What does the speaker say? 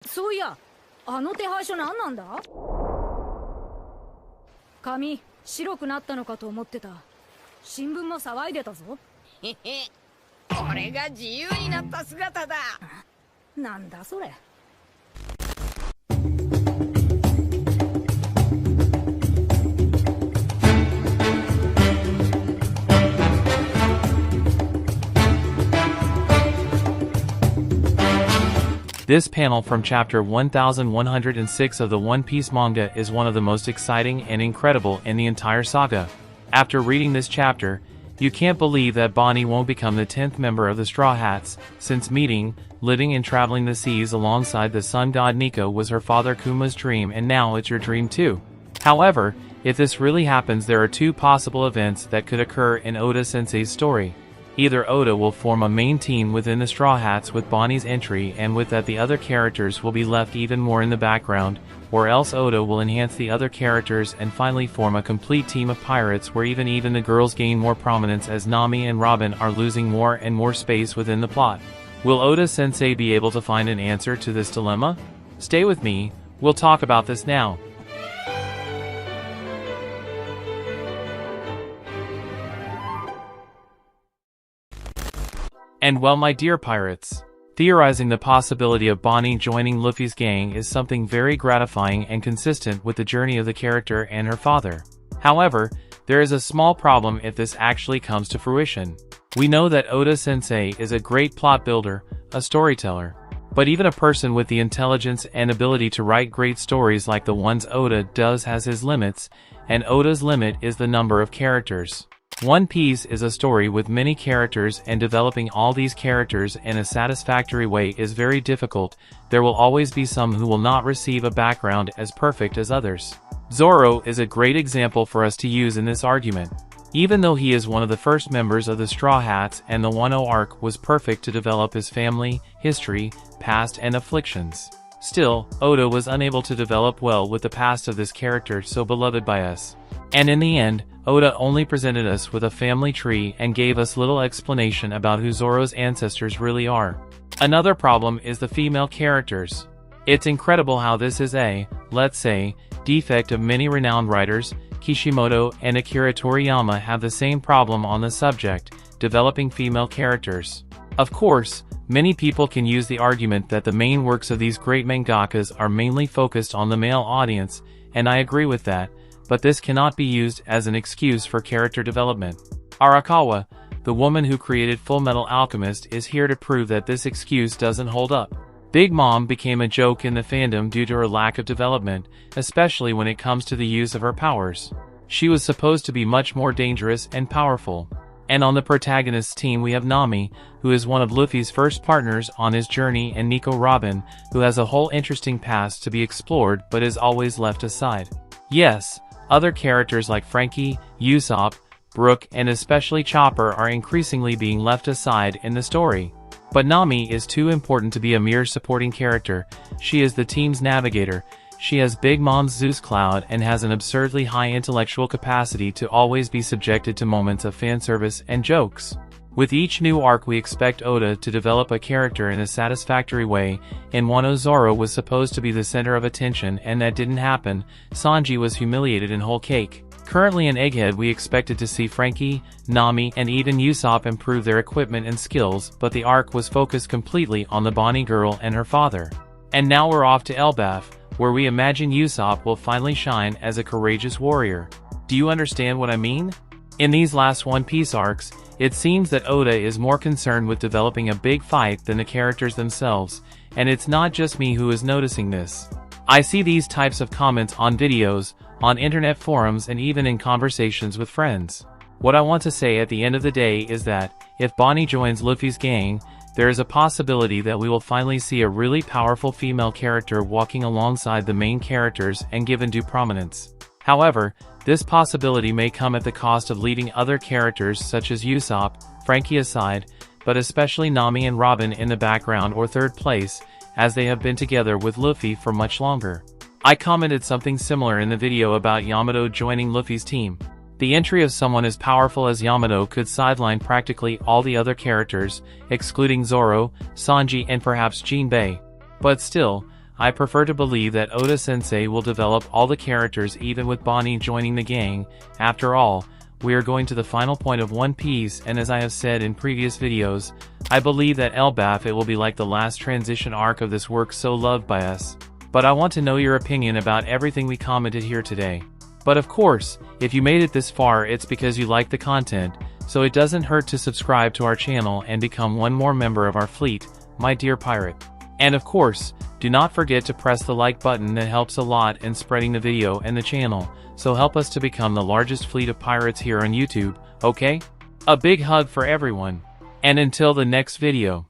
そういや、あの手配書何なんだ？髪白くなったのかと思ってた。新聞も騒いでたぞ。へへ、俺が自由になった姿だ。なんだそれ。This panel from chapter 1106 of the One Piece manga is one of the most exciting and incredible in the entire saga. After reading this chapter, you can't believe that Bonney won't become the 10th member of the Straw Hats, since meeting, living and traveling the seas alongside the sun god Nico was her father Kuma's dream, and now it's your dream too. However, if this really happens, there are two possible events that could occur in Oda-sensei's story. Either Oda will form a main team within the Straw Hats with Bonney's entry, and with that the other characters will be left even more in the background, or else Oda will enhance the other characters and finally form a complete team of pirates where even the girls gain more prominence as Nami and Robin are losing more and more space within the plot. Will Oda-sensei be able to find an answer to this dilemma? Stay with me, we'll talk about this now. And well, my dear pirates, theorizing the possibility of Bonney joining Luffy's gang is something very gratifying and consistent with the journey of the character and her father. However, there is a small problem if this actually comes to fruition. We know that Oda-sensei is a great plot builder, a storyteller. But even a person with the intelligence and ability to write great stories like the ones Oda does has his limits, and Oda's limit is the number of characters. One Piece is a story with many characters, and developing all these characters in a satisfactory way is very difficult. There will always be some who will not receive a background as perfect as others. Zoro is a great example for us to use in this argument. Even though he is one of the first members of the Straw Hats and the Wano arc was perfect to develop his family, history, past and afflictions. Still, Oda was unable to develop well with the past of this character so beloved by us. And in the end, Oda only presented us with a family tree and gave us little explanation about who Zoro's ancestors really are. Another problem is the female characters. It's incredible how this is a, let's say, defect of many renowned writers. Kishimoto and Akira Toriyama have the same problem on the subject, developing female characters. Of course, many people can use the argument that the main works of these great mangakas are mainly focused on the male audience, and I agree with that, but this cannot be used as an excuse for character development. Arakawa, the woman who created Fullmetal Alchemist, is here to prove that this excuse doesn't hold up. Big Mom became a joke in the fandom due to her lack of development, especially when it comes to the use of her powers. She was supposed to be much more dangerous and powerful. And on the protagonist's team we have Nami, who is one of Luffy's first partners on his journey, and Nico Robin, who has a whole interesting past to be explored but is always left aside. Yes, other characters like Frankie, Usopp, Brook and especially Chopper are increasingly being left aside in the story. But Nami is too important to be a mere supporting character. She is the team's navigator. She has Big Mom's Zeus Cloud and has an absurdly high intellectual capacity to always be subjected to moments of fan service and jokes. With each new arc we expect Oda to develop a character in a satisfactory way. In Wano, Zoro was supposed to be the center of attention and that didn't happen. Sanji was humiliated in Whole Cake. Currently in Egghead we expected to see Frankie, Nami and even Usopp improve their equipment and skills, but the arc was focused completely on the Bonney girl and her father. And now we're off to Elbaf, where we imagine Usopp will finally shine as a courageous warrior. Do you understand what I mean? In these last One Piece arcs, it seems that Oda is more concerned with developing a big fight than the characters themselves, and it's not just me who is noticing this. I see these types of comments on videos, on internet forums and even in conversations with friends. What I want to say at the end of the day is that, if Bonney joins Luffy's gang, there is a possibility that we will finally see a really powerful female character walking alongside the main characters and given due prominence. However, this possibility may come at the cost of leaving other characters such as Usopp, Frankie aside, but especially Nami and Robin in the background or third place, as they have been together with Luffy for much longer. I commented something similar in the video about Yamato joining Luffy's team. The entry of someone as powerful as Yamato could sideline practically all the other characters, excluding Zoro, Sanji and perhaps Jinbei. But still, I prefer to believe that Oda-sensei will develop all the characters even with Bonney joining the gang. After all, we are going to the final point of One Piece, and as I have said in previous videos, I believe that Elbaf will be like the last transition arc of this work so loved by us. But I want to know your opinion about everything we commented here today. But of course, if you made it this far, it's because you like the content, so it doesn't hurt to subscribe to our channel and become one more member of our fleet, my dear pirate. And of course, do not forget to press the like button, that helps a lot in spreading the video and the channel, so help us to become the largest fleet of pirates here on YouTube, okay? A big hug for everyone. And until the next video.